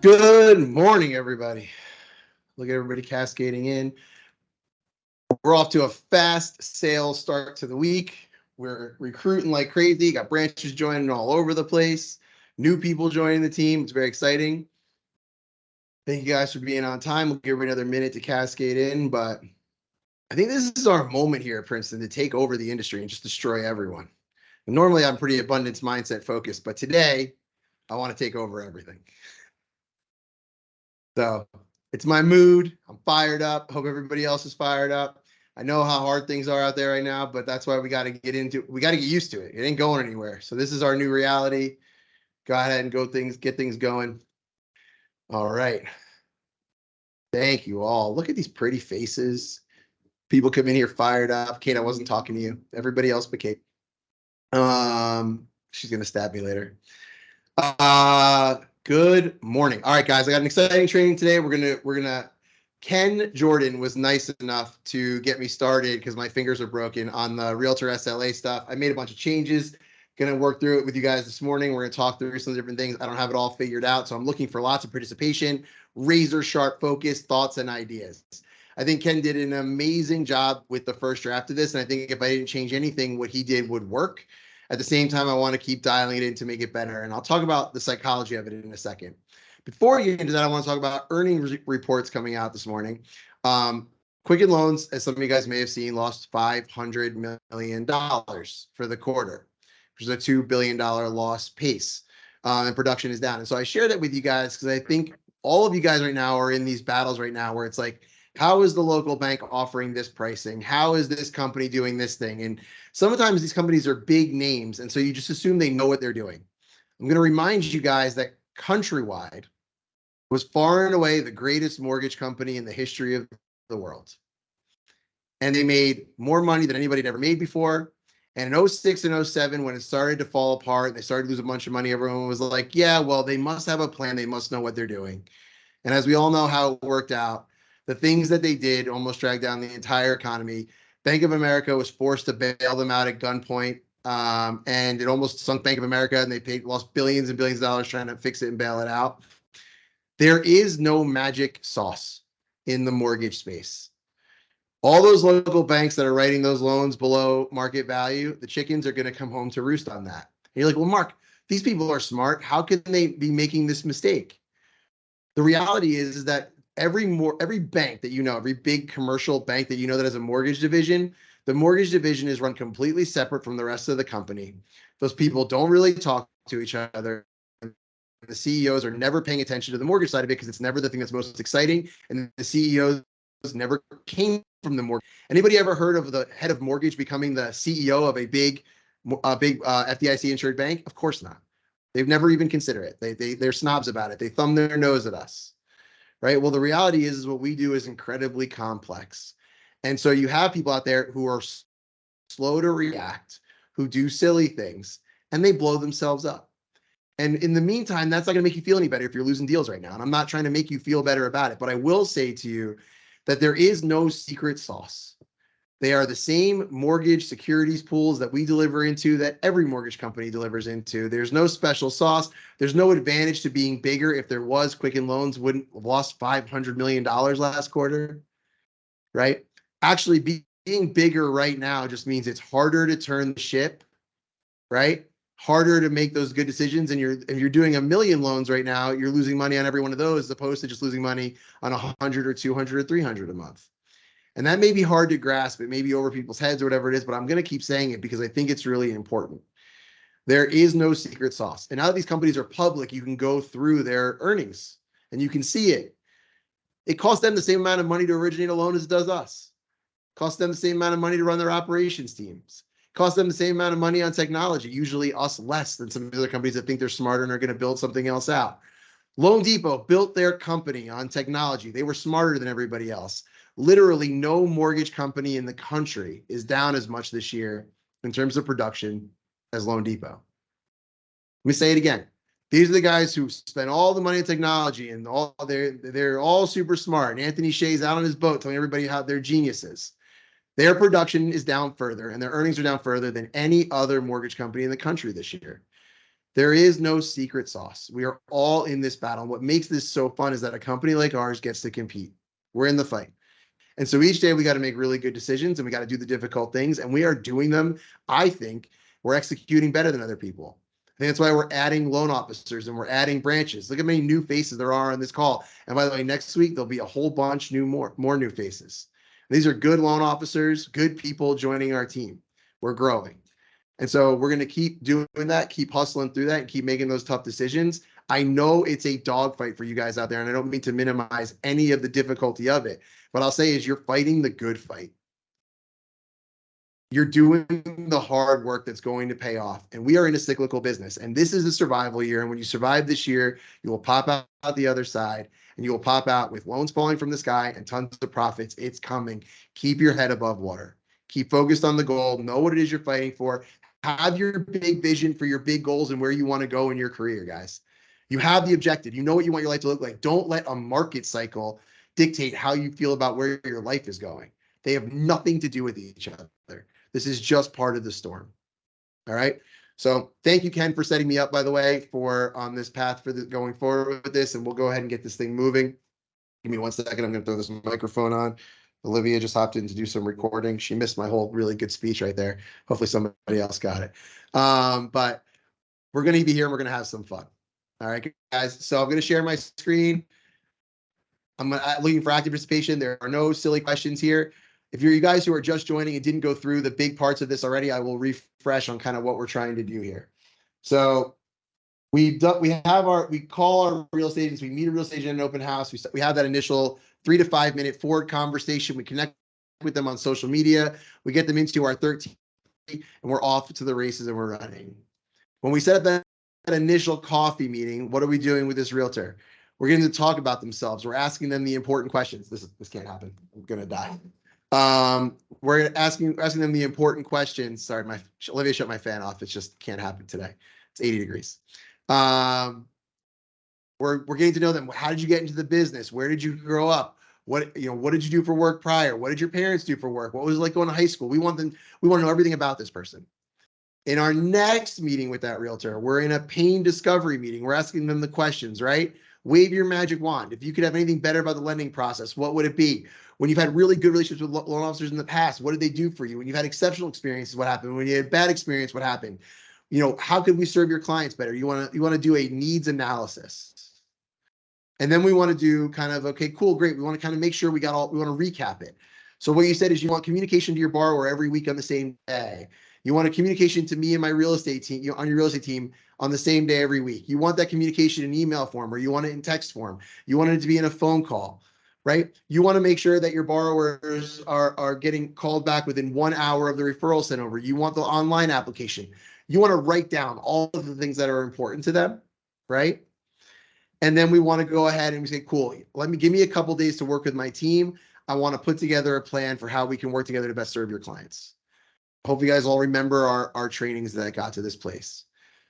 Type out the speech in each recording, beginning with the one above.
Good morning, everybody. Look at everybody cascading in. We're off to a fast sales start to the week. We're recruiting like crazy. Got branches joining all over the place. New people joining the team. It's very exciting. Thank you guys for being on time. We'll give everybody another minute to cascade in, but I think this is our moment here at Princeton to take over the industry and just destroy everyone. And normally, I'm pretty abundance mindset focused, but today I want to take over everything. So it's my mood. I'm fired up. Hope everybody else is fired up. I know how hard things are out there right now, but that's why we got to get used to it. It ain't going anywhere. So this is our new reality. Go ahead and get things going. All right. Thank you all. Look at these pretty faces. People come in here fired up. Kate, I wasn't talking to you. Everybody else but Kate. She's gonna stab me later. Good morning. All right, guys, I got an exciting training today. We're gonna Ken Jordan was nice enough to get me started because my fingers are broken on the Realtor SLA stuff. I made a bunch of changes. Gonna work through it with you guys this morning. We're gonna talk through some different things. I don't have it all figured out, so I'm looking for lots of participation, razor sharp focus, thoughts, and ideas. I think Ken did an amazing job with the first draft of this, and I think if I didn't change anything, what he did would work. At the same time, I want to keep dialing it in to make it better, and I'll talk about the psychology of it in a second. Before we get into that, I want to talk about earnings reports coming out this morning. Quicken Loans, as some of you guys may have seen, lost $500 million for the quarter, which is a $2 billion loss pace, and production is down. And so I share that with you guys because I think all of you guys right now are in these battles right now where it's like, how is the local bank offering this pricing? How is this company doing this thing? And sometimes these companies are big names, and so you just assume they know what they're doing. I'm going to remind you guys that Countrywide was far and away the greatest mortgage company in the history of the world. And they made more money than anybody had ever made before. And in 06 and 07, when it started to fall apart, they started to lose a bunch of money. Everyone was like, yeah, well, they must have a plan. They must know what they're doing. And as we all know how it worked out, the things that they did almost dragged down the entire economy. Bank of America was forced to bail them out at gunpoint, and it almost sunk Bank of America, and they lost billions and billions of dollars trying to fix it and bail it out. There is no magic sauce in the mortgage space. All those local banks that are writing those loans below market value, the chickens are going to come home to roost on that. And you're like, well, Mark, these people are smart. How can they be making this mistake? The reality is that every bank that you know, every big commercial bank that you know that has a mortgage division, the mortgage division is run completely separate from the rest of the company. Those people don't really talk to each other. The CEOs are never paying attention to the mortgage side of it because it's never the thing that's most exciting. And the CEOs never came from the mortgage. Anybody ever heard of the head of mortgage becoming the CEO of a big FDIC insured bank? Of course not. They've never even considered it. They're snobs about it. They thumb their nose at us, right? Well, the reality is what we do is incredibly complex. And so you have people out there who are slow to react, who do silly things, and they blow themselves up. And in the meantime, that's not going to make you feel any better if you're losing deals right now. And I'm not trying to make you feel better about it, but I will say to you that there is no secret sauce. They are the same mortgage securities pools that we deliver into, that every mortgage company delivers into. There's no special sauce. There's no advantage to being bigger. If there was, Quicken Loans wouldn't have lost $500 million last quarter, right? Actually, being bigger right now just means it's harder to turn the ship, right? Harder to make those good decisions. And if you're doing 1 million loans right now, you're losing money on every one of those as opposed to just losing money on 100 or 200 or 300 a month. And that may be hard to grasp. It may be over people's heads or whatever it is, but I'm going to keep saying it because I think it's really important. There is no secret sauce. And now that these companies are public, you can go through their earnings and you can see it. It costs them the same amount of money to originate a loan as it does us. It costs them the same amount of money to run their operations teams. It costs them the same amount of money on technology, usually us less than some of the other companies that think they're smarter and are going to build something else out. Loan Depot built their company on technology. They were smarter than everybody else. Literally no mortgage company in the country is down as much this year in terms of production as Loan Depot. Let me say it again. These are the guys who spend all the money on technology and they're all super smart. And Anthony Shea's out on his boat telling everybody how they're geniuses. Their production is down further and their earnings are down further than any other mortgage company in the country this year. There is no secret sauce. We are all in this battle. What makes this so fun is that a company like ours gets to compete. We're in the fight. And so each day we got to make really good decisions and we got to do the difficult things. And we are doing them. I think we're executing better than other people. I think that's why we're adding loan officers and we're adding branches. Look how many new faces there are on this call. And by the way, next week there'll be a whole bunch more new faces. These are good loan officers, good people joining our team. We're growing. And so we're going to keep doing that, keep hustling through that, and keep making those tough decisions. I know it's a dogfight for you guys out there, and I don't mean to minimize any of the difficulty of it. What I'll say is you're fighting the good fight. You're doing the hard work that's going to pay off. And we are in a cyclical business. And this is a survival year. And when you survive this year, you will pop out the other side and you will pop out with loans falling from the sky and tons of profits. It's coming. Keep your head above water. Keep focused on the goal. Know what it is you're fighting for. Have your big vision for your big goals and where you want to go in your career, guys. You have the objective. You know what you want your life to look like. Don't let a market cycle dictate how you feel about where your life is going. They have nothing to do with each other. This is just part of the storm. All right. So thank you, Ken, for setting me up, by the way, for on this path for going forward with this. And we'll go ahead and get this thing moving. Give me 1 second. I'm going to throw this microphone on. Olivia just hopped in to do some recording. She missed my whole really good speech right there. Hopefully somebody else got it. But we're going to be here and we're going to have some fun. All right, guys. So I'm going to share my screen. I'm looking for active participation. There are no silly questions here. If you're you guys who are just joining and didn't go through the big parts of this already, I will refresh on kind of what we're trying to do here. So we call our real estate agents, we meet a real estate agent in an open house. We have that initial 3 to 5 minute forward conversation. We connect with them on social media. We get them into our 13 and we're off to the races and we're running. When we set up that initial coffee meeting, what are we doing with this realtor? We're getting to talk about themselves. We're asking them the important questions. This can't happen. I'm gonna die. We're asking them the important questions. Sorry, Olivia shut my fan off. It just can't happen today. It's 80 degrees. We're getting to know them. How did you get into the business? Where did you grow up? What did you do for work prior? What did your parents do for work? What was it like going to high school? We want to know everything about this person. In our next meeting with that realtor, we're in a pain discovery meeting. We're asking them the questions, right? Wave your magic wand. If you could have anything better about the lending process, what would it be? When you've had really good relationships with loan officers in the past, what did they do for you? When you've had exceptional experiences, what happened? When you had bad experience, what happened? How could we serve your clients better? You want to do a needs analysis. And then we want to do kind of, okay, cool, great. We want to kind of make sure we want to recap it. So what you said is you want communication to your borrower every week on the same day. You want a communication to me and my real estate team, on your real estate team on the same day every week. You want that communication in email form or you want it in text form. You want it to be in a phone call, right? You want to make sure that your borrowers are getting called back within 1 hour of the referral sent over. You want the online application. You want to write down all of the things that are important to them, right? And then we want to go ahead and we say, cool, give me a couple days to work with my team. I want to put together a plan for how we can work together to best serve your clients. Hope you guys all remember our trainings that got to this place.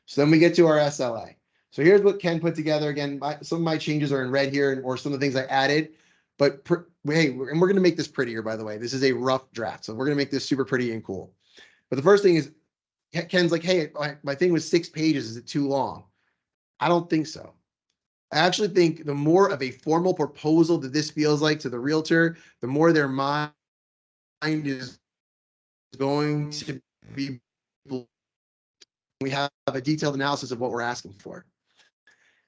So then we get to our SLA. So here's what Ken put together. Again, some of my changes are in red here, or some of the things I added. But hey, and we're going to make this prettier, by the way. This is a rough draft, so we're going to make this super pretty and cool. But the first thing is, Ken's like, hey, my thing was 6 pages. Is it too long? I don't think so. I actually think the more of a formal proposal that this feels like to the realtor, the more their mind is going to be. We have a detailed analysis of what we're asking for.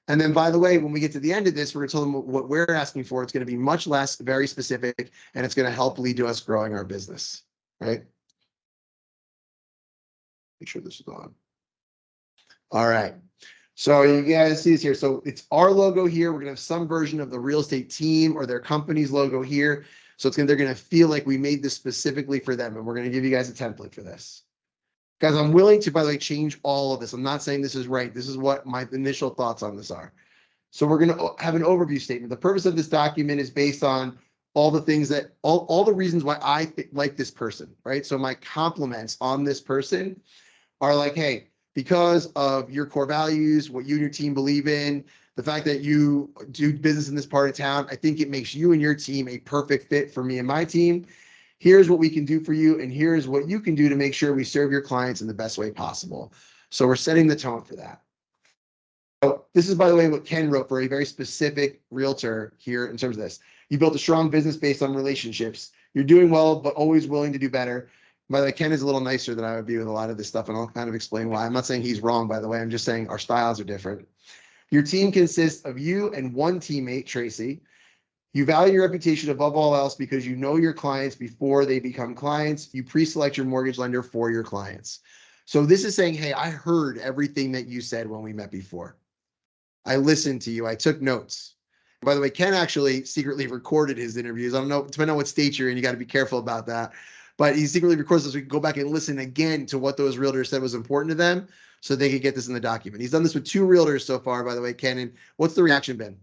And then, by the way, when we get to the end of this, we're going to tell them what we're asking for. It's going to be much less, very specific, and it's going to help lead to us growing our business, right? Make sure this is on. All right. So you guys see this here. So it's our logo here. We're going to have some version of the real estate team or their company's logo here. So they're going to feel like we made this specifically for them. And we're going to give you guys a template for this. Guys, I'm willing to, by the way, change all of this. I'm not saying this is right. This is what my initial thoughts on this are. So we're going to have an overview statement. The purpose of this document is based on all the things that, all the reasons why I like this person, right? So my compliments on this person are like, hey, because of your core values, what you and your team believe in, the fact that you do business in this part of town, I think it makes you and your team a perfect fit for me and my team. Here's what we can do for you, and here's what you can do to make sure we serve your clients in the best way possible. So we're setting the tone for that. So this is, by the way, what Ken wrote for a very specific realtor here in terms of this. You built a strong business based on relationships. You're doing well, but always willing to do better. By the way, Ken is a little nicer than I would be with a lot of this stuff, and I'll kind of explain why. I'm not saying he's wrong, by the way. I'm just saying our styles are different. Your team consists of you and one teammate, Tracy. You value your reputation above all else because you know your clients before they become clients. You pre-select your mortgage lender for your clients. So this is saying, hey, I heard everything that you said when we met before. I listened to you. I took notes. By the way, Ken actually secretly recorded his interviews. I don't know, depending on what state you're in, you got to be careful about that. But he secretly records this so we can go back and listen again to what those realtors said was important to them so they could get this in the document. He's done this with 2 realtors so far, by the way, Ken. And what's the reaction been?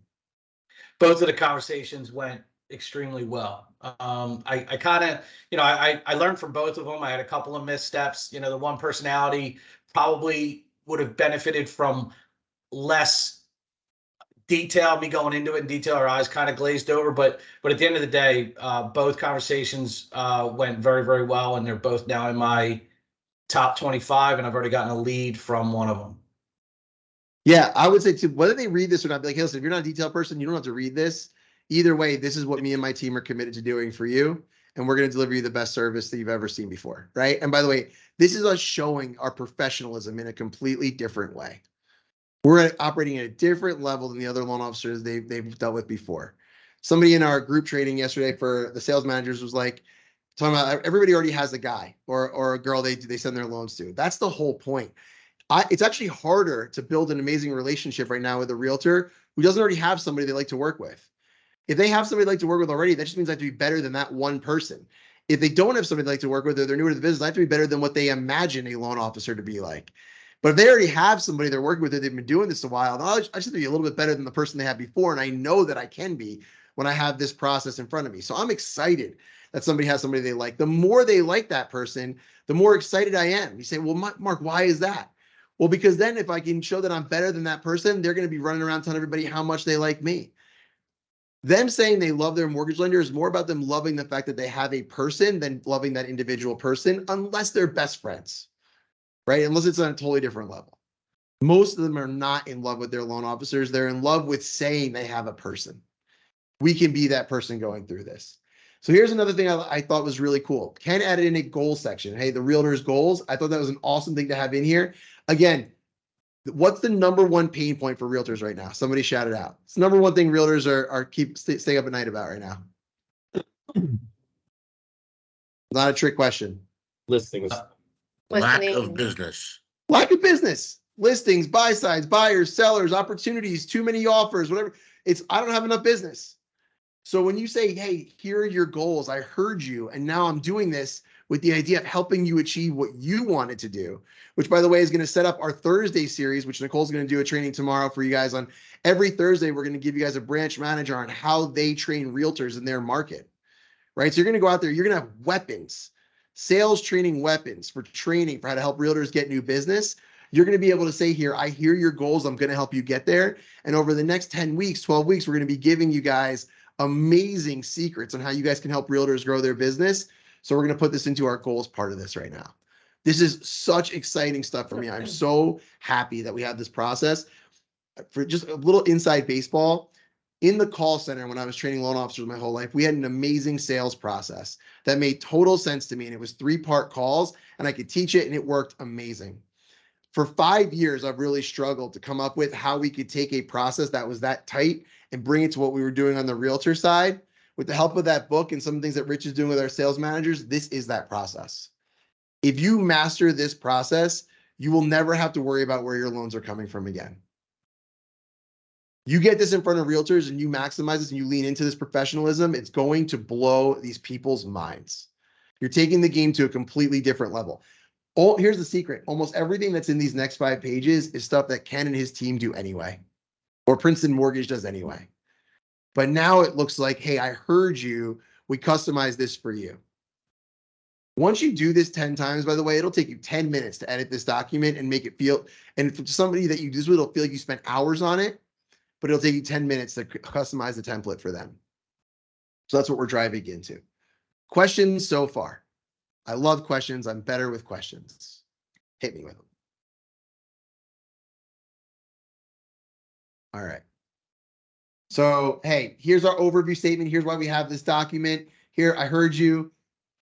Both of the conversations went extremely well. I kind of, I learned from both of them. I had a couple of missteps. The one personality probably would have benefited from less detail, me going into it in detail. Our eyes kind of glazed over, but at the end of the day, both conversations went very, very well, and they're both now in my top 25, and I've already gotten a lead from one of them. Yeah, I would say too, whether they read this or not, be like, hey, listen, if you're not a detail person, you don't have to read this. Either way, this is what me and my team are committed to doing for you. And we're going to deliver you the best service that you've ever seen before. Right. And by the way, this is us showing our professionalism in a completely different way. We're operating at a different level than the other loan officers they've dealt with before. Somebody in our group training yesterday for the sales managers was like, talking about everybody already has a guy or a girl they send their loans to. That's the whole point. It's actually harder to build an amazing relationship right now with a realtor who doesn't already have somebody they like to work with. If they have somebody they like to work with already, that just means I have to be better than that one person. If they don't have somebody they like to work with or they're newer to the business, I have to be better than what they imagine a loan officer to be like. But if they already have somebody they're working with, they've been doing this a while, I just have to be a little bit better than the person they had before. And I know that I can be when I have this process in front of me. So I'm excited that somebody has somebody they like. The more they like that person, the more excited I am. You say, well, Mark, why is that? Well, because then if I can show that I'm better than that person, they're going to be running around telling everybody how much they like me. Them saying they love their mortgage lender is more about them loving the fact that they have a person than loving that individual person, unless they're best friends, right? Unless it's on a totally different level. Most of them are not in love with their loan officers. They're in love with saying they have a person. We can be that person going through this. So here's another thing I thought was really cool. Ken added in a goals section. Hey, the realtor's goals. I thought that was an awesome thing to have in here. Again, what's the number one pain point for realtors right now? Somebody shout it out. It's the number one thing realtors are staying up at night about right now. Not a trick question. Listings. Lack of business. Lack of business. Listings, buy sides, buyers, sellers, opportunities, too many offers, whatever. I don't have enough business. So when you say, hey, here are your goals, I heard you, and now I'm doing this with the idea of helping you achieve what you wanted to do, which, by the way, is going to set up our Thursday series, which Nicole's going to do a training tomorrow for you guys on. Every Thursday, we're going to give you guys a branch manager on how they train realtors in their market, right? So you're going to go out there, you're going to have weapons, sales training weapons for training for how to help realtors get new business. You're going to be able to say here, I hear your goals, I'm going to help you get there. And over the next 10 weeks, 12 weeks, we're going to be giving you guys amazing secrets on how you guys can help realtors grow their business. So we're going to put this into our goals part of this right now. This is such exciting stuff for me. I'm so happy that we have this process. For just a little inside baseball, in the call center when I was training loan officers my whole life, we had an amazing sales process that made total sense to me. And it was 3-part calls and I could teach it and it worked amazing. For 5 years, I've really struggled to come up with how we could take a process that was that tight and bring it to what we were doing on the realtor side. With the help of that book and some of the things that Rich is doing with our sales managers, this is that process. If you master this process, you will never have to worry about where your loans are coming from again. You get this in front of realtors and you maximize this and you lean into this professionalism, it's going to blow these people's minds. You're taking the game to a completely different level. Here's the secret. Almost everything that's in these next 5 pages is stuff that Ken and his team do anyway, or Princeton Mortgage does anyway. But now it looks like, hey, I heard you. We customized this for you. Once you do this 10 times, by the way, it'll take you 10 minutes to edit this document and make it feel, and for somebody that you do this with, it'll feel like you spent hours on it, but it'll take you 10 minutes to customize the template for them. So that's what we're driving into. Questions so far? I love questions. I'm better with questions. Hit me with them. All right. So, hey, here's our overview statement. Here's why we have this document. Here, I heard you.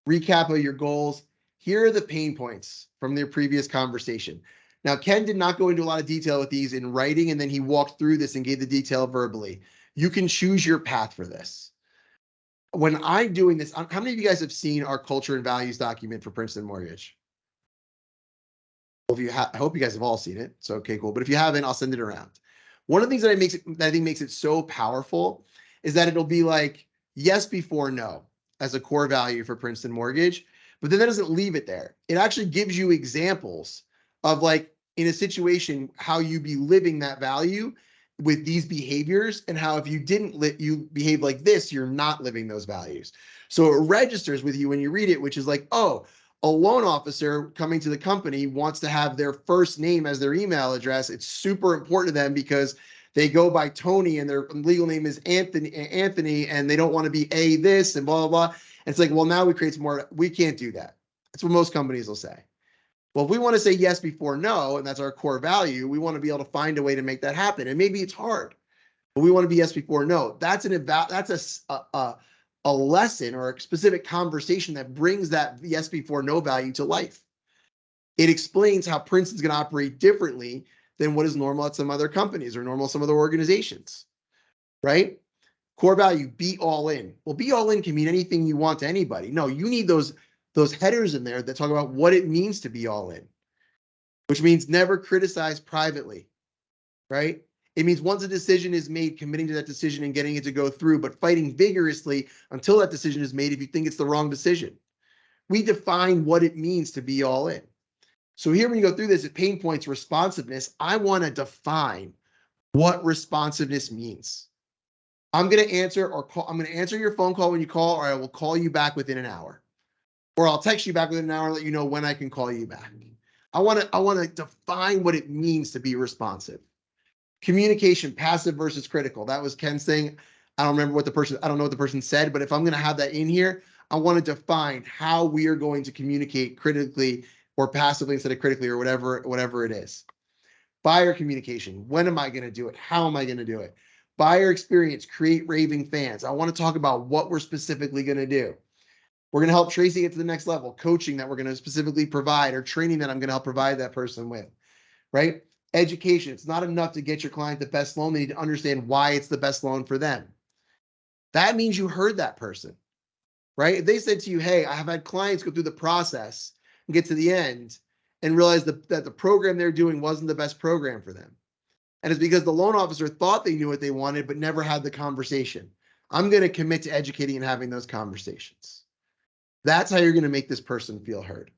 Recap of your goals. Here are the pain points from their previous conversation. Now, Ken did not go into a lot of detail with these in writing, and then he walked through this and gave the detail verbally. You can choose your path for this. When I'm doing this, how many of you guys have seen our culture and values document for Princeton Mortgage? Well, if you I hope you guys have all seen it. So, okay, cool. But if you haven't, I'll send it around. One of the things that I think makes it so powerful is that it'll be like yes before no as a core value for Princeton Mortgage, but then that doesn't leave it there. It actually gives you examples of like in a situation how you be living that value with these behaviors, and how if you didn't you behave like this, you're not living those values. So it registers with you when you read it, which is like, oh, a loan officer coming to the company wants to have their first name as their email address. It's super important to them because they go by Tony and their legal name is Anthony, and they don't want to be a this and blah, blah, blah. And it's like, well, now we create some more. We can't do that. That's what most companies will say. Well, if we want to say yes before no, and that's our core value, we want to be able to find a way to make that happen. And maybe it's hard, but we want to be yes before no. That's a lesson or a specific conversation that brings that yes before no value to life. It explains how Princeton's going to operate differently than what is normal at some other companies or normal at some other organizations, right? Core value, be all in. Well, be all in can mean anything you want to anybody. No, you need those headers in there that talk about what it means to be all in, which means never criticize privately, right? It means once a decision is made, committing to that decision and getting it to go through, but fighting vigorously until that decision is made if you think it's the wrong decision. We define what it means to be all in. So here when you go through this at pain points, responsiveness, I want to define what responsiveness means. I'm going to answer your phone call when you call, or I will call you back within an hour. Or I'll text you back within an hour and let you know when I can call you back. I want to define what it means to be responsive. Communication, passive versus critical. That was Ken's thing. I don't know what the person said, but if I'm going to have that in here, I want to define how we are going to communicate critically or passively instead of critically or whatever it is. Buyer communication. When am I going to do it? How am I going to do it? Buyer experience, create raving fans. I want to talk about what we're specifically going to do. We're going to help Tracy get to the next level, coaching that we're going to specifically provide, or training that I'm going to help provide that person with, right? Education. It's not enough to get your client the best loan. They need to understand why it's the best loan for them. That means you heard that person, right? If they said to you, hey, I have had clients go through the process and get to the end and realize that the program they're doing wasn't the best program for them. And it's because the loan officer thought they knew what they wanted, but never had the conversation. I'm going to commit to educating and having those conversations. That's how you're going to make this person feel heard.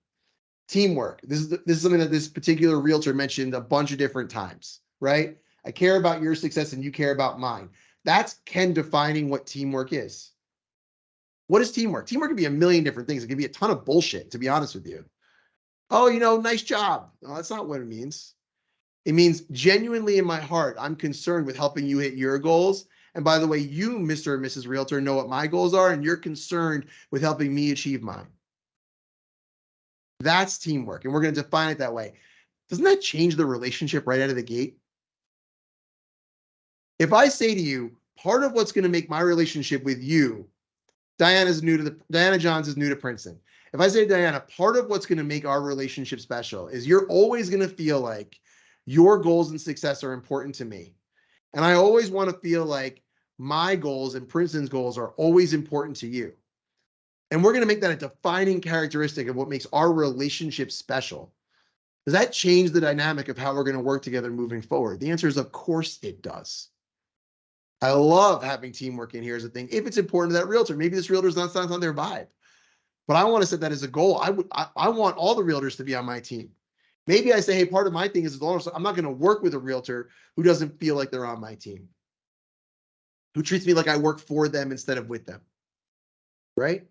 Teamwork. This is something that this particular realtor mentioned a bunch of different times, right? I care about your success and you care about mine. That's Ken defining what teamwork is. What is teamwork? Teamwork can be a million different things. It can be a ton of bullshit, to be honest with you. Oh, nice job. No, that's not what it means. It means genuinely in my heart, I'm concerned with helping you hit your goals. And by the way, you, Mr. and Mrs. Realtor, know what my goals are, and you're concerned with helping me achieve mine. That's teamwork, and we're going to define it that way. Doesn't that change the relationship right out of the gate? If I say to you, part of what's going to make my relationship with you, Diana Johns is new to Princeton. If I say to Diana, part of what's going to make our relationship special is you're always going to feel like your goals and success are important to me. And I always want to feel like my goals and Princeton's goals are always important to you. And we're going to make that a defining characteristic of what makes our relationship special. Does that change the dynamic of how we're going to work together moving forward? The answer is, of course it does. I love having teamwork in here as a thing. If it's important to that realtor, maybe this realtor's not on their vibe, but I want to set that as a goal. I want all the realtors to be on my team. Maybe I say, hey, part of my thing is I'm not going to work with a realtor who doesn't feel like they're on my team, who treats me like I work for them instead of with them, right?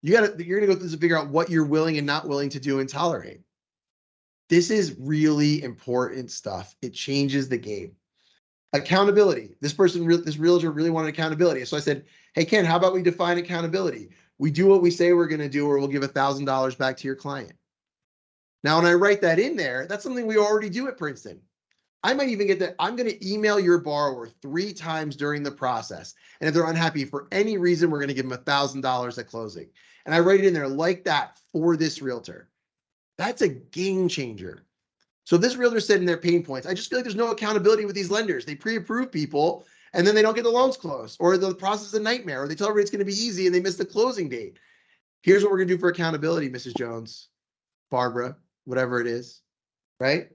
You're going to go through this and figure out what you're willing and not willing to do and tolerate. This is really important stuff. It changes the game. Accountability. This realtor really wanted accountability. So I said, hey, Ken, how about we define accountability? We do what we say we're going to do, or we'll give $1,000 back to your client. Now, when I write that in there, that's something we already do at Princeton. I might even get that. I'm going to email your borrower 3 times during the process. And if they're unhappy for any reason, we're going to give them $1,000 at closing. And I write it in there like that for this realtor. That's a game changer. So this realtor said in their pain points, I just feel like there's no accountability with these lenders. They pre-approve people and then they don't get the loans closed, or the process is a nightmare, or they tell everybody it's going to be easy and they miss the closing date. Here's what we're going to do for accountability, Mrs. Jones, Barbara, whatever it is, right?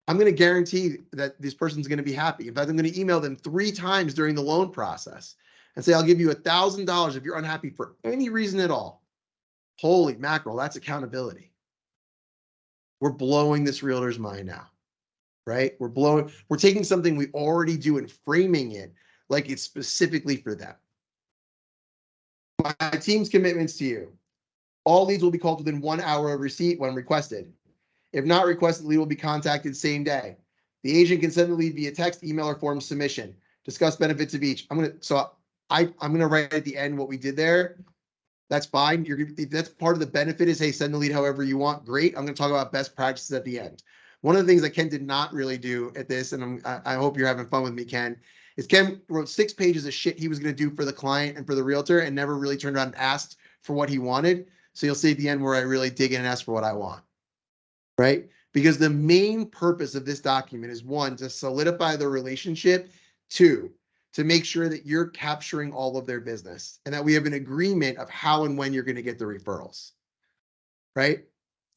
I'm going to guarantee that this person's going to be happy. In fact, I'm going to email them 3 times during the loan process and say, I'll give you $1,000 if you're unhappy for any reason at all. Holy mackerel, that's accountability. We're blowing this realtor's mind now, right? We're taking something we already do and framing it like it's specifically for them. My team's commitments to you. All leads will be called within 1 hour of receipt when requested. If not requested, the lead will be contacted same day. The agent can send the lead via text, email, or form submission. Discuss benefits of each. I'm gonna write at the end what we did there. That's fine. That's part of the benefit is, hey, send the lead however you want. Great. I'm going to talk about best practices at the end. One of the things that Ken did not really do at this, and I hope you're having fun with me, Ken, is Ken wrote 6 pages of shit he was going to do for the client and for the realtor and never really turned around and asked for what he wanted. So you'll see at the end where I really dig in and ask for what I want, right? Because the main purpose of this document is 1, to solidify the relationship, 2, to make sure that you're capturing all of their business and that we have an agreement of how and when you're going to get the referrals, right?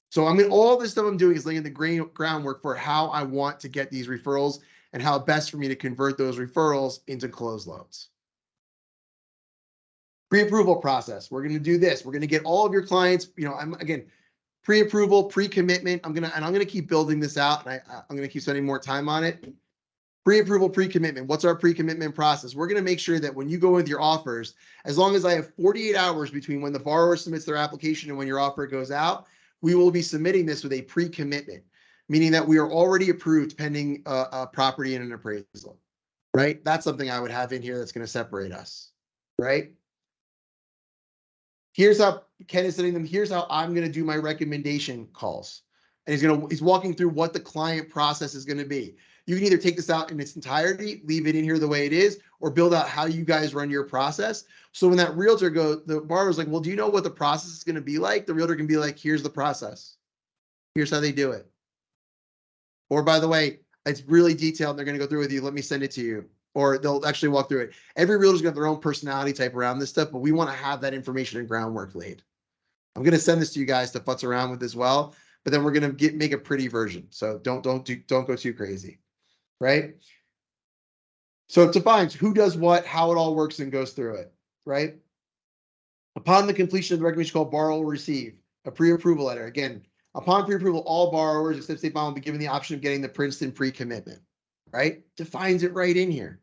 So all this stuff I'm doing is laying the groundwork for how I want to get these referrals and how best for me to convert those referrals into closed loans. Pre-approval process. We're going to do this. We're going to get all of your clients, again, pre-approval, pre-commitment. I'm going to keep building this out, and I'm going to keep spending more time on it. Pre-approval, pre-commitment. What's our pre-commitment process? We're going to make sure that when you go with your offers, as long as I have 48 hours between when the borrower submits their application and when your offer goes out, we will be submitting this with a pre-commitment, meaning that we are already approved pending a property and an appraisal, right? That's something I would have in here that's going to separate us, right? Here's how Ken is sending them. Here's how I'm going to do my recommendation calls. And he's walking through what the client process is going to be. You can either take this out in its entirety, leave it in here the way it is, or build out how you guys run your process. So when that realtor goes, the borrower's like, well, do you know what the process is going to be like? The realtor can be like, here's the process. Here's how they do it. Or by the way, it's really detailed. And they're going to go through with you. Let me send it to you. Or they'll actually walk through it. Every realtor's got their own personality type around this stuff, but we want to have that information and groundwork laid. I'm going to send this to you guys to futz around with as well, but then we're going to make a pretty version. So don't go too crazy. Right? So it defines who does what, how it all works, and goes through it, right? Upon the completion of the recommendation call, borrower will receive a pre-approval letter. Again, upon pre-approval, all borrowers except State Farm will be given the option of getting the Princeton pre-commitment, right? Defines it right in here.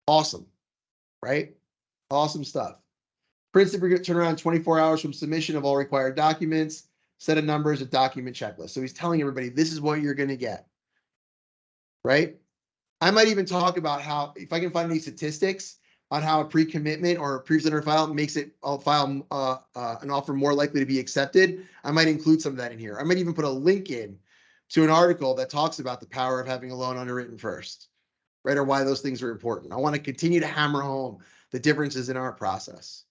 Awesome, right? Awesome stuff. Princeton turnaround in 24 hours from submission of all required documents, set of numbers, a document checklist. So he's telling everybody, this is what you're going to get. Right? I might even talk about how, if I can find any statistics on how a pre-commitment or a pre-submitted file makes it an offer more likely to be accepted, I might include some of that in here. I might even put a link in to an article that talks about the power of having a loan underwritten first, right? Or why those things are important. I want to continue to hammer home the differences in our process.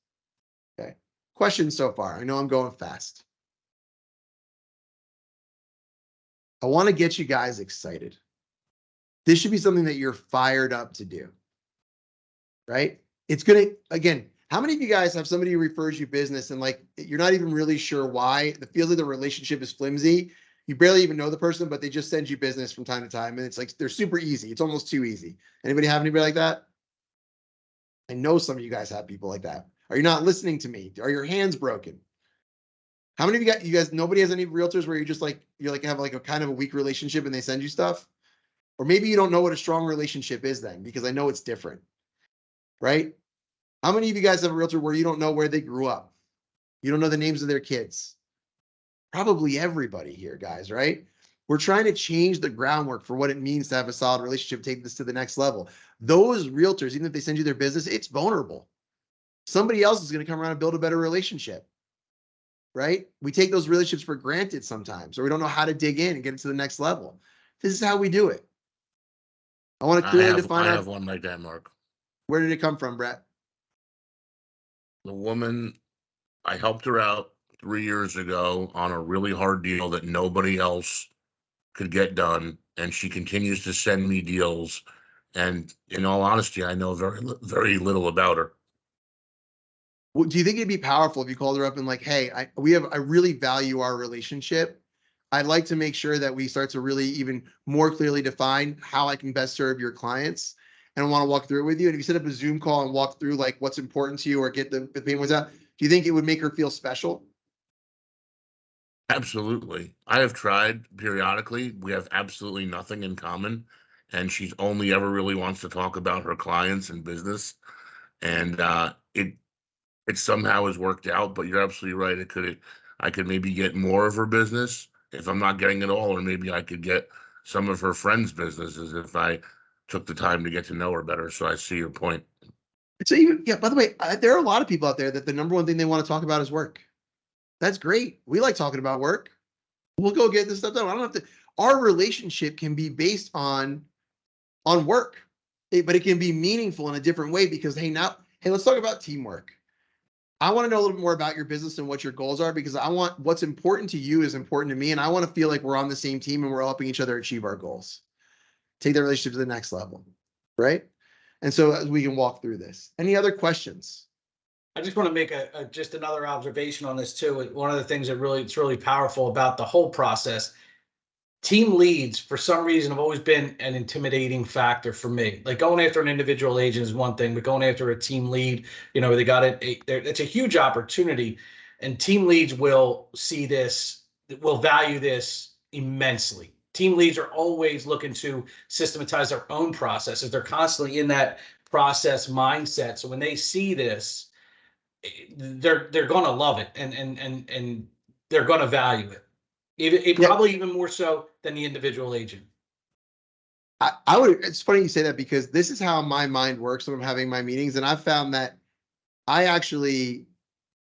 Okay. Questions so far? I know I'm going fast. I want to get you guys excited. This should be something that you're fired up to do, right? It's going to, again, how many of you guys have somebody who refers you business and like, you're not even really sure why? It feels like the relationship is flimsy. You barely even know the person, but they just send you business from time to time. And it's like, they're super easy. It's almost too easy. Anybody have anybody like that? I know some of you guys have people like that. Are you not listening to me? Are your hands broken? How many of you guys, nobody has any realtors where you're have like a kind of a weak relationship and they send you stuff? Or maybe you don't know what a strong relationship is then, because I know it's different, right? How many of you guys have a realtor where you don't know where they grew up? You don't know the names of their kids? Probably everybody here, guys, right? We're trying to change the groundwork for what it means to have a solid relationship, take this to the next level. Those realtors, even if they send you their business, it's vulnerable. Somebody else is going to come around and build a better relationship, right? We take those relationships for granted sometimes, or we don't know how to dig in and get it to the next level. This is how we do it. I want to I clearly define have one like that, Mark. Where did it come from, Brett? The woman, I helped her out 3 years ago on a really hard deal that nobody else could get done, and she continues to send me deals. And in all honesty, I know very little about her. Well, do you think it'd be powerful if you called her up and like, hey, I really value our relationship. I'd like to make sure that we start to really even more clearly define how I can best serve your clients. And I want to walk through it with you. And if you set up a Zoom call and walk through like what's important to you or get the pain points out, do you think it would make her feel special? Absolutely. I have tried periodically. We have absolutely nothing in common. And she's only ever really wants to talk about her clients and business. And it somehow has worked out, but you're absolutely right. I could maybe get more of her business if I'm not getting it all, or maybe I could get some of her friends' businesses if I took the time to get to know her better. So I see your point. So even, yeah, by the way, there are a lot of people out there that the number one thing they want to talk about is work. That's great. We like talking about work. We'll go get this stuff done. I don't have to. Our relationship can be based on work, but it can be meaningful in a different way because, hey, let's talk about teamwork. I want to know a little bit more about your business and what your goals are, because I want what's important to you is important to me. And I want to feel like we're on the same team and we're helping each other achieve our goals. Take that relationship to the next level, right? And so as we can walk through this. Any other questions? I just want to make just another observation on this too. One of the things that it's really powerful about the whole process, team leads for some reason have always been an intimidating factor for me. Like going after an individual agent is one thing, but going after a team lead, they got it. It's a huge opportunity, and team leads will see this, will value this immensely. Team leads are always looking to systematize their own processes. They're constantly in that process mindset. So when they see this, they're going to love it, and they're going to value it. Probably even more so than the individual agent. I would. It's funny you say that, because this is how my mind works when I'm having my meetings, and I've found that I actually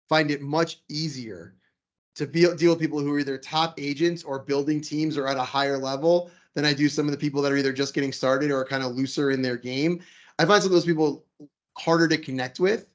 find it much easier to deal with people who are either top agents or building teams or at a higher level than I do some of the people that are either just getting started or kind of looser in their game. I find some of those people harder to connect with.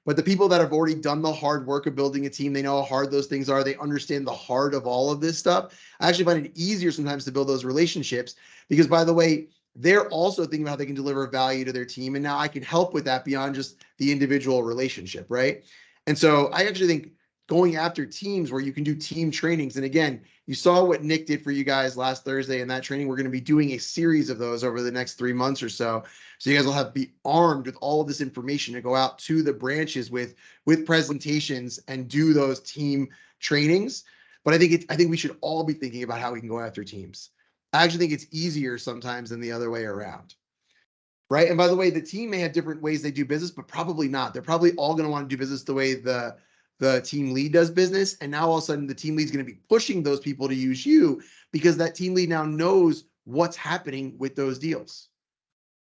But the people that have already done the hard work of building a team, they know how hard those things are. They understand the heart of all of this stuff. I actually find it easier sometimes to build those relationships because, by the way, they're also thinking about how they can deliver value to their team. And now I can help with that beyond just the individual relationship, right? And so I actually think going after teams where you can do team trainings. And again, you saw what Nick did for you guys last Thursday in that training. We're going to be doing a series of those over the next 3 months or so. So you guys will be armed with all of this information to go out to the branches with presentations and do those team trainings. But I think we should all be thinking about how we can go after teams. I actually think it's easier sometimes than the other way around. Right. And by the way, the team may have different ways they do business, but probably not. They're probably all going to want to do business the way the team lead does business. And now all of a sudden the team lead is going to be pushing those people to use you because that team lead now knows what's happening with those deals.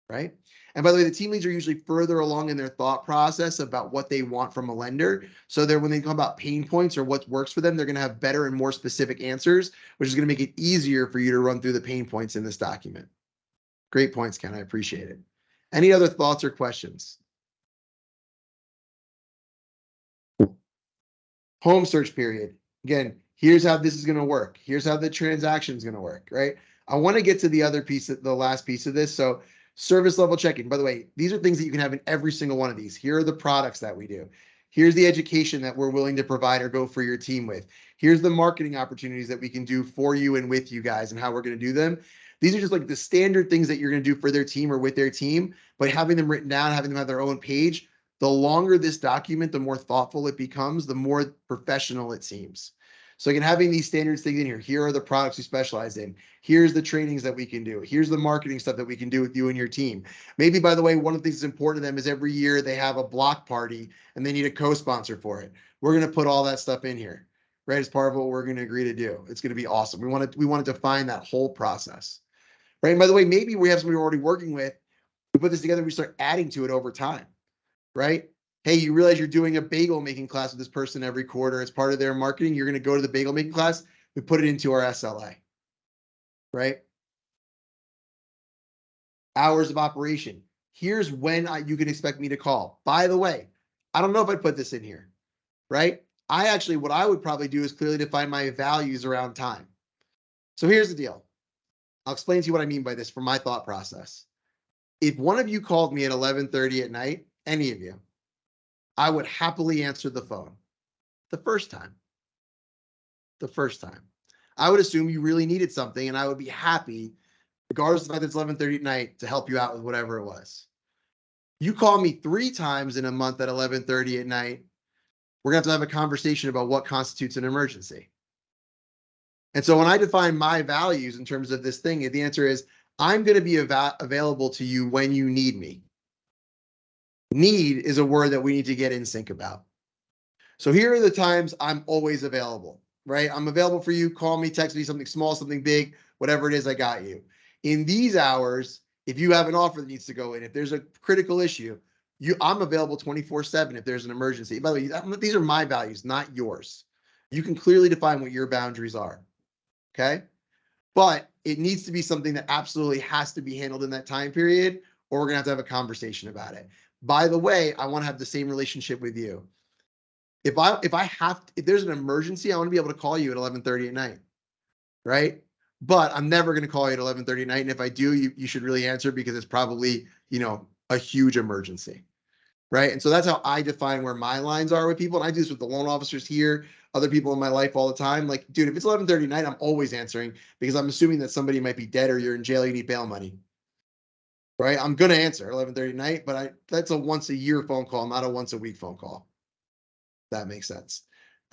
Right. And by the way, the team leads are usually further along in their thought process about what they want from a lender. So when they talk about pain points or what works for them, they're going to have better and more specific answers, which is going to make it easier for you to run through the pain points in this document. Great points, Ken. I appreciate it. Any other thoughts or questions? Home search period. Again, here's how this is going to work. Here's how the transaction is going to work, right? I want to get to the other piece, the last piece of this. So service level checking. By the way, these are things that you can have in every single one of these. Here are the products that we do. Here's the education that we're willing to provide or go for your team with. Here's the marketing opportunities that we can do for you and with you guys and how we're going to do them. These are just like the standard things that you're going to do for their team or with their team, but having them written down, having them have their own page, the longer this document, the more thoughtful it becomes, the more professional it seems. So again, having these standards things in here, here are the products we specialize in. Here's the trainings that we can do. Here's the marketing stuff that we can do with you and your team. Maybe, by the way, one of the things that's important to them is every year they have a block party and they need a co-sponsor for it. We're going to put all that stuff in here, right? As part of what we're going to agree to do. It's going to be awesome. We want to define that whole process, right? And by the way, maybe we have somebody we're already working with. We put this together, we start adding to it over time. Right? Hey, you realize you're doing a bagel making class with this person every quarter as part of their marketing. You're going to go to the bagel making class. We put it into our SLA. Right? Hours of operation. Here's when you can expect me to call. By the way, I don't know if I put this in here, right? What I would probably do is clearly define my values around time. So here's the deal. I'll explain to you what I mean by this from my thought process. If one of you called me at 11:30 at night, any of you, I would happily answer the phone the first time. The first time. I would assume you really needed something, and I would be happy, regardless of the fact that it's 11:30 at night, to help you out with whatever it was. You call me 3 times in a month at 11:30 at night, we're going to have a conversation about what constitutes an emergency. And so when I define my values in terms of this thing, the answer is I'm going to be available to you when you need me. Need is a word that we need to get in sync about. So here are the times I'm always available, right? I'm available for you. Call me, text me, something small, something big, whatever it is, I got you. In these hours, if you have an offer that needs to go in, if there's a critical issue, I'm available 24/7 if there's an emergency. By the way, these are my values, not yours. You can clearly define what your boundaries are, okay? But it needs to be something that absolutely has to be handled in that time period, or we're going to have a conversation about it. By the way, I want to have the same relationship with you. If there's an emergency, I want to be able to call you at 11:30 at night, right? But I'm never going to call you at 11:30 at night. And if I do, you should really answer because it's probably, a huge emergency, right? And so that's how I define where my lines are with people. And I do this with the loan officers here, other people in my life all the time. Like, dude, if it's 11:30 at night, I'm always answering because I'm assuming that somebody might be dead or you're in jail, you need bail money, right? I'm going to answer 11:30 at night, but that's a once a year phone call, not a once a week phone call. That makes sense.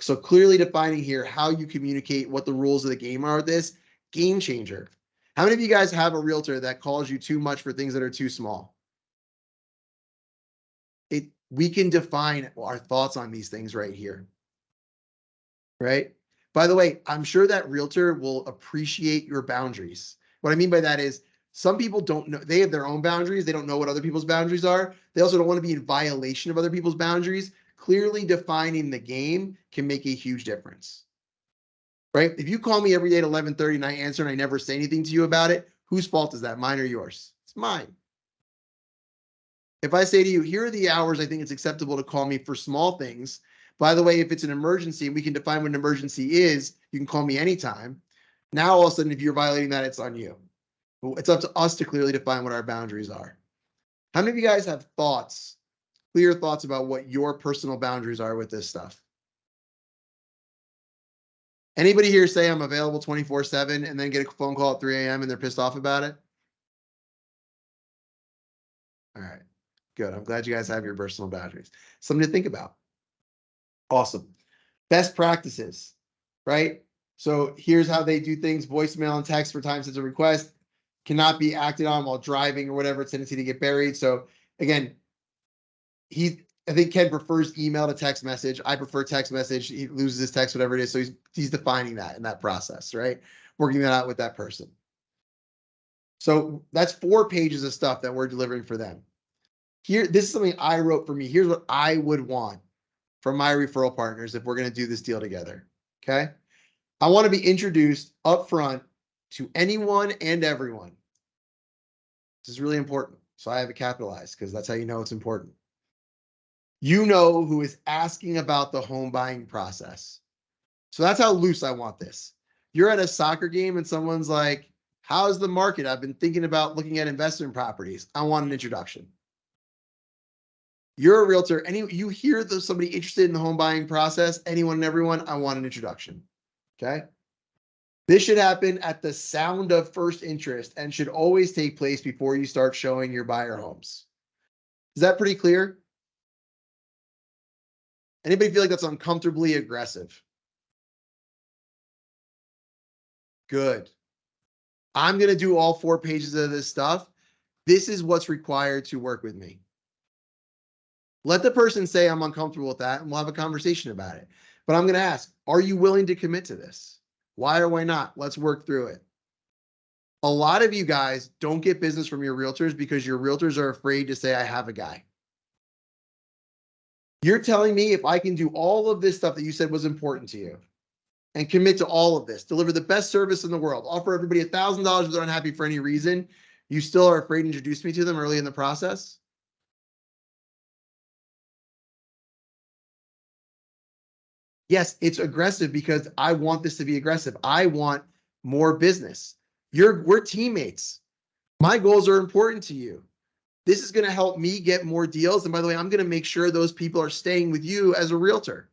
So clearly defining here how you communicate, what the rules of the game are with this. Game changer. How many of you guys have a realtor that calls you too much for things that are too small? We can define our thoughts on these things right here, right? By the way, I'm sure that realtor will appreciate your boundaries. What I mean by that is some people don't know, they have their own boundaries. They don't know what other people's boundaries are. They also don't want to be in violation of other people's boundaries. Clearly defining the game can make a huge difference, right? If you call me every day at 11:30 and I answer and I never say anything to you about it, whose fault is that? Mine or yours? It's mine. If I say to you, here are the hours I think it's acceptable to call me for small things. By the way, if it's an emergency, we can define what an emergency is. You can call me anytime. Now, all of a sudden, if you're violating that, it's on you. It's up to us to clearly define what our boundaries are. How many of you guys have thoughts, clear thoughts about what your personal boundaries are with this stuff? Anybody here say I'm available 24/7 and then get a phone call at 3 a.m. and they're pissed off about it? All right, good. I'm glad you guys have your personal boundaries. Something to think about. Awesome. Best practices, right? So here's how they do things. Voicemail and text for time sensitive request cannot be acted on while driving or whatever, tendency to get buried. So again, I think Ken prefers email to text message. I prefer text message. He loses his text, whatever it is. So he's defining that in that process, right? Working that out with that person. So that's 4 pages of stuff that we're delivering for them. Here, this is something I wrote for me. Here's what I would want from my referral partners if we're going to do this deal together. Okay. I want to be introduced up front to anyone and everyone. This is really important. So I have it capitalized because that's how you know it's important. You know who is asking about the home buying process. So that's how loose I want this. You're at a soccer game and someone's like, how's the market? I've been thinking about looking at investment properties. I want an introduction. You're a realtor. You hear somebody interested in the home buying process, anyone and everyone, I want an introduction. Okay. This should happen at the sound of first interest and should always take place before you start showing your buyer homes. Is that pretty clear? Anybody feel like that's uncomfortably aggressive? Good. I'm going to do all 4 pages of this stuff. This is what's required to work with me. Let the person say I'm uncomfortable with that and we'll have a conversation about it. But I'm going to ask, are you willing to commit to this? Why or why not? Let's work through it. A lot of you guys don't get business from your realtors because your realtors are afraid to say, I have a guy. You're telling me if I can do all of this stuff that you said was important to you and commit to all of this, deliver the best service in the world, offer everybody $1,000 if they're unhappy for any reason, You still are afraid to introduce me to them early in the process? Yes, it's aggressive because I want this to be aggressive. I want more business. We're teammates. My goals are important to you. This is going to help me get more deals. And by the way, I'm going to make sure those people are staying with you as a realtor.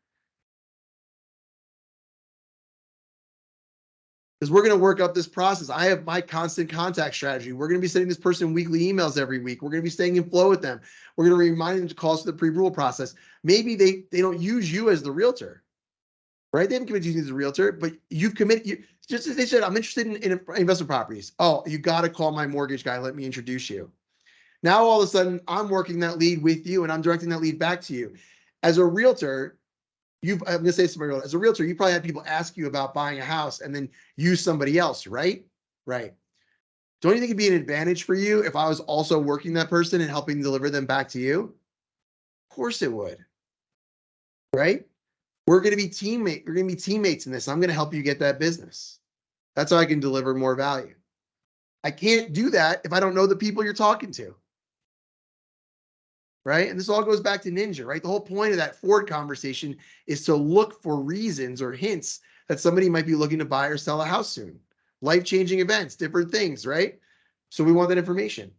Because we're going to work up this process. I have my constant contact strategy. We're going to be sending this person weekly emails every week. We're going to be staying in flow with them. We're going to remind them to call us to the pre-approval process. Maybe they don't use you as the realtor, right? They haven't committed to you as a realtor, but you've committed. Just as they said, I'm interested in investment properties. Oh, you got to call my mortgage guy. Let me introduce you. Now, all of a sudden, I'm working that lead with you and I'm directing that lead back to you. As a realtor, I'm going to say this to my realtor. As a realtor, you probably had people ask you about buying a house and then use somebody else, right? Right. Don't you think it'd be an advantage for you if I was also working that person and helping deliver them back to you? Of course it would. Right? We're going to be teammates in this. I'm going to help you get that business. That's how I can deliver more value. I can't do that if I don't know the people you're talking to. Right? And this all goes back to Ninja, right? The whole point of that Ford conversation is to look for reasons or hints that somebody might be looking to buy or sell a house soon. Life-changing events, different things, right? So we want that information.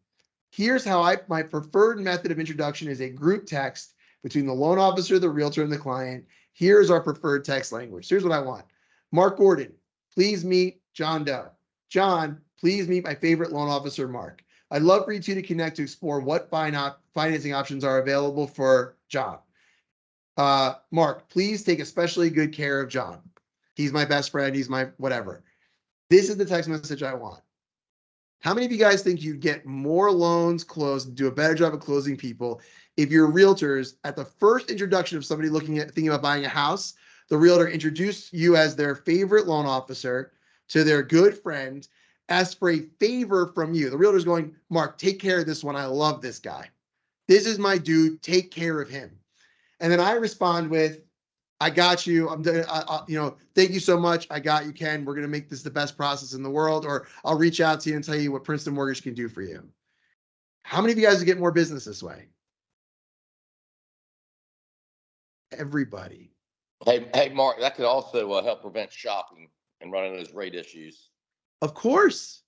Here's how my preferred method of introduction is a group text between the loan officer, the realtor, and the client. Here's our preferred text language. Here's what I want. Mark Gordon, please meet John Doe. John, please meet my favorite loan officer, Mark. I'd love for you two to connect to explore what financing options are available for John. Mark, please take especially good care of John. He's my best friend. He's my whatever. This is the text message I want. How many of you guys think you'd get more loans closed, do a better job of closing people if your realtors at the first introduction of somebody thinking about buying a house, the realtor introduced you as their favorite loan officer to their good friend, asked for a favor from you. The realtor's going, Mark, take care of this one. I love this guy. This is my dude. Take care of him. And then I respond with, I got you. Thank you so much. I got you, Ken. We're going to make this the best process in the world. Or I'll reach out to you and tell you what Princeton Mortgage can do for you. How many of you guys would get more business this way? Everybody. Hey, Mark, that could also help prevent shopping and running those rate issues. Of course.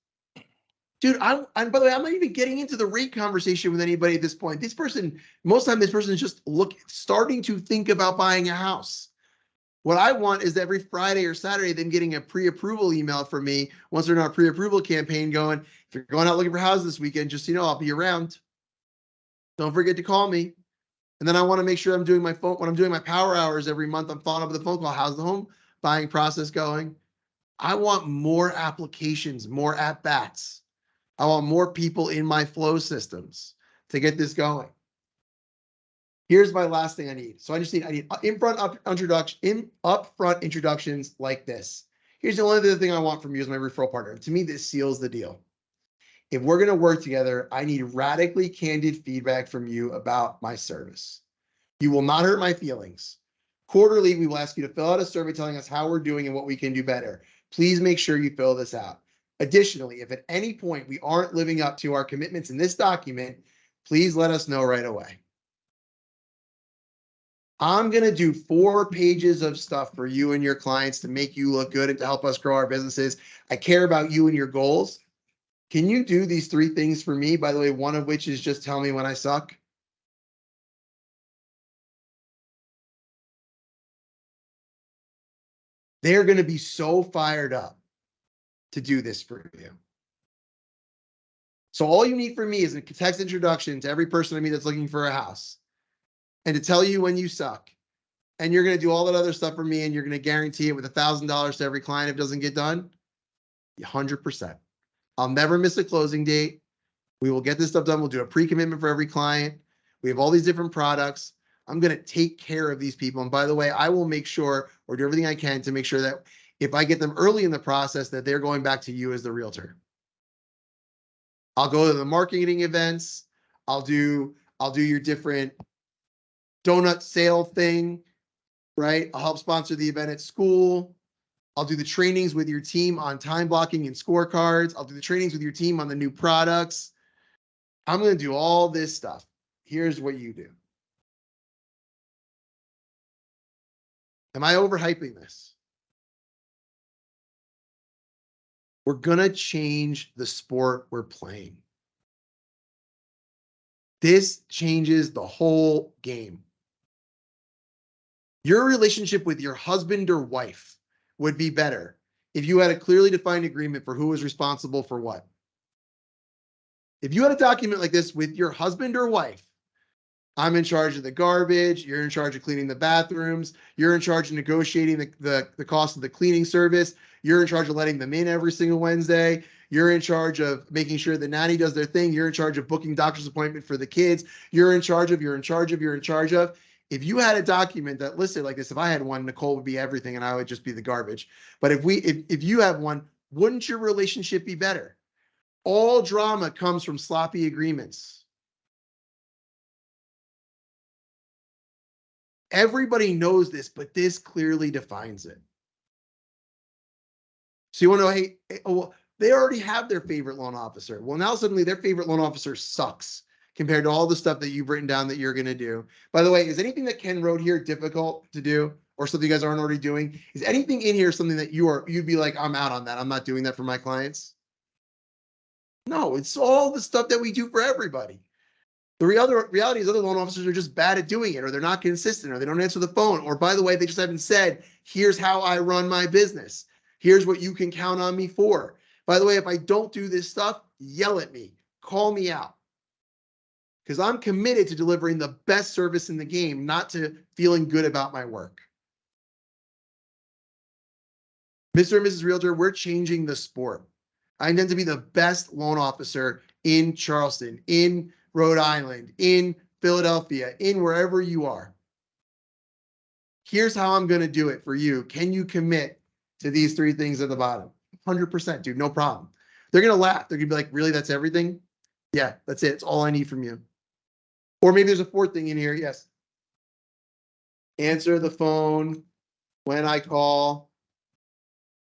Dude, by the way, I'm not even getting into the rate conversation with anybody at this point. Most of the time, this person is just starting to think about buying a house. What I want is every Friday or Saturday, them getting a pre-approval email from me once they're in our pre-approval campaign going, if you're going out looking for houses this weekend, just, I'll be around. Don't forget to call me. And then I want to make sure when I'm doing my power hours every month, I'm following up with a phone call. How's the home buying process going? I want more applications, more at-bats. I want more people in my flow systems to get this going. Here's my last thing I need. So I need upfront introductions like this. Here's the only other thing I want from you as my referral partner. To me, this seals the deal. If we're going to work together, I need radically candid feedback from you about my service. You will not hurt my feelings. Quarterly, we will ask you to fill out a survey telling us how we're doing and what we can do better. Please make sure you fill this out. Additionally, if at any point we aren't living up to our commitments in this document, please let us know right away. I'm going to do 4 pages of stuff for you and your clients to make you look good and to help us grow our businesses. I care about you and your goals. Can you do these 3 things for me? By the way, one of which is just tell me when I suck. They're going to be so fired up to do this for you. So all you need from me is a text introduction to every person I meet that's looking for a house and to tell you when you suck. And you're going to do all that other stuff for me and you're going to guarantee it with $1,000 to every client if it doesn't get done. 100%. I'll never miss a closing date. We will get this stuff done. We'll do a pre-commitment for every client. We have all these different products. I'm going to take care of these people. And by the way, I will make sure or do everything I can to make sure that if I get them early in the process, that they're going back to you as the realtor. I'll go to the marketing events. I'll do your different donut sale thing, right? I'll help sponsor the event at school. I'll do the trainings with your team on time blocking and scorecards. I'll do the trainings with your team on the new products. I'm going to do all this stuff. Here's what you do. Am I overhyping this? We're going to change the sport we're playing. This changes the whole game. Your relationship with your husband or wife would be better if you had a clearly defined agreement for who was responsible for what. If you had a document like this with your husband or wife, I'm in charge of the garbage, you're in charge of cleaning the bathrooms, you're in charge of negotiating the cost of the cleaning service, you're in charge of letting them in every single Wednesday, you're in charge of making sure the nanny does their thing, you're in charge of booking doctor's appointment for the kids, you're in charge of. If you had a document that listed like this, if I had one, Nicole would be everything and I would just be the garbage. But if you have one, wouldn't your relationship be better? All drama comes from sloppy agreements. Everybody knows this, but this clearly defines it. So you want to know, hey, well, they already have their favorite loan officer. Well, now suddenly their favorite loan officer sucks compared to all the stuff that you've written down that you're going to do. By the way, is anything that Ken wrote here difficult to do or something you guys aren't already doing? Is anything in here something that you'd be like, I'm out on that. I'm not doing that for my clients? No, it's all the stuff that we do for everybody. The reality is other loan officers are just bad at doing it, or they're not consistent, or they don't answer the phone, or by the way, they just haven't said, here's how I run my business. Here's what you can count on me for. By the way, if I don't do this stuff, yell at me, call me out. Because I'm committed to delivering the best service in the game, not to feeling good about my work. Mr. and Mrs. Realtor, we're changing the sport. I intend to be the best loan officer in Charleston, in Rhode Island, in Philadelphia, in wherever you are. Here's how I'm going to do it for you. Can you commit to these 3 things at the bottom? 100%, dude, no problem. They're going to laugh. They're going to be like, really, that's everything? Yeah, that's it. It's all I need from you. Or maybe there's a 4th thing in here. Yes. Answer the phone when I call,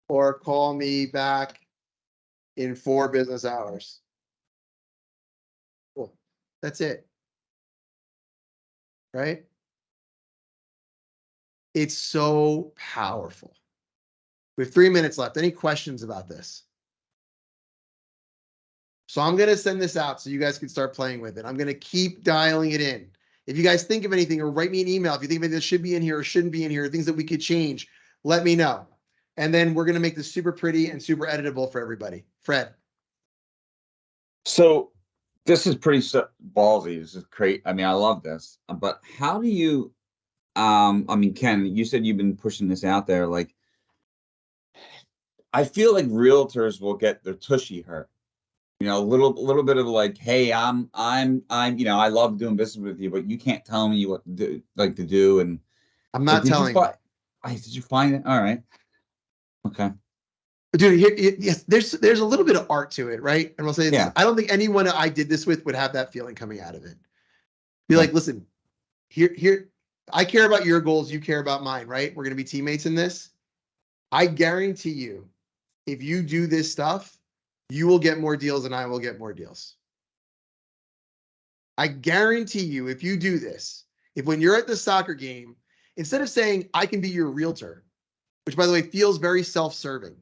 or call me back in 4 business hours. Cool. That's it. Right? It's so powerful. We have 3 minutes left. Any questions about this? So I'm going to send this out so you guys can start playing with it. I'm going to keep dialing it in. If you guys think of anything, or write me an email. If you think maybe this should be in here or shouldn't be in here, or things that we could change, let me know. And then we're going to make this super pretty and super editable for everybody. Fred. So this is pretty ballsy. This is great. I mean, I love this. But how do you, I mean, Ken, you said you've been pushing this out there. Like, I feel like realtors will get their tushy hurt. You know, a little bit of like, hey, I'm, you know, I love doing business with you, but you can't tell me what to do. And I'm not telling you. Did you find it? All right. Okay. Dude, yes, there's a little bit of art to it, right? And we'll say, yeah. I don't think anyone I did this with would have that feeling coming out of it. Be like, listen, here, I care about your goals, you care about mine, right? We're going to be teammates in this. I guarantee you, if you do this stuff, you will get more deals and I will get more deals. I guarantee you, if you do this, if when you're at the soccer game, instead of saying, I can be your realtor, which by the way, feels very self-serving.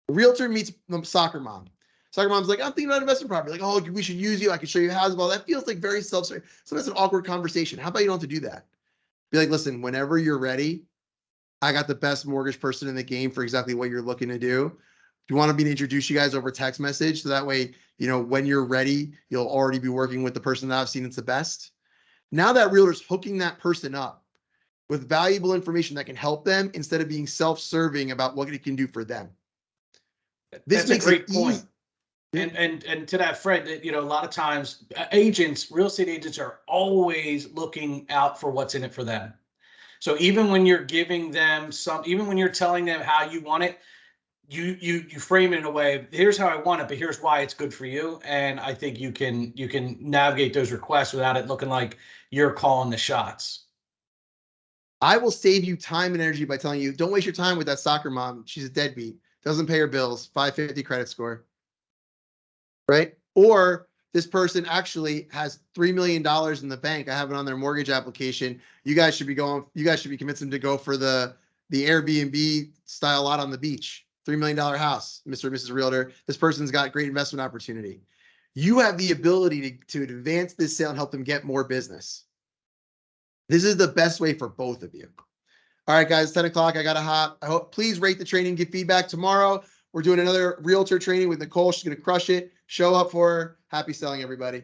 A realtor meets the soccer mom. Soccer mom's like, I'm thinking about investment property. Like, oh, we should use you. I can show you houses. Well, that feels like very self-serving. Sometimes it's an awkward conversation. How about you don't have to do that? Be like, listen, whenever you're ready, I got the best mortgage person in the game for exactly what you're looking to do. Do you want me to introduce you guys over text message? So that way, you know, when you're ready, you'll already be working with the person that I've seen it's the best. Now that realtor's hooking that person up with valuable information that can help them instead of being self-serving about what it can do for them. This That's makes a great it easy. point. And to that, Fred, that, you know, a lot of times real estate agents are always looking out for what's in it for them. So even when you're giving them even when you're telling them how you want it, you frame it in a way, here's how I want it, but here's why it's good for you. And I think you can navigate those requests without it looking like you're calling the shots. I will save you time and energy by telling you, don't waste your time with that soccer mom. She's a deadbeat. Doesn't pay her bills. 550 credit score. Right? Or this person actually has $3 million in the bank. I have it on their mortgage application. You guys should be convincing them to go for the Airbnb style lot on the beach. $3 million house, Mr. and Mrs. Realtor. This person's got great investment opportunity. You have the ability to advance this sale and help them get more business. This is the best way for both of you. All right, guys, 10 o'clock. I got to hop. I hope, please rate the training, give feedback. Tomorrow, we're doing another Realtor training with Nicole. She's going to crush it. Show up for her. Happy selling, everybody.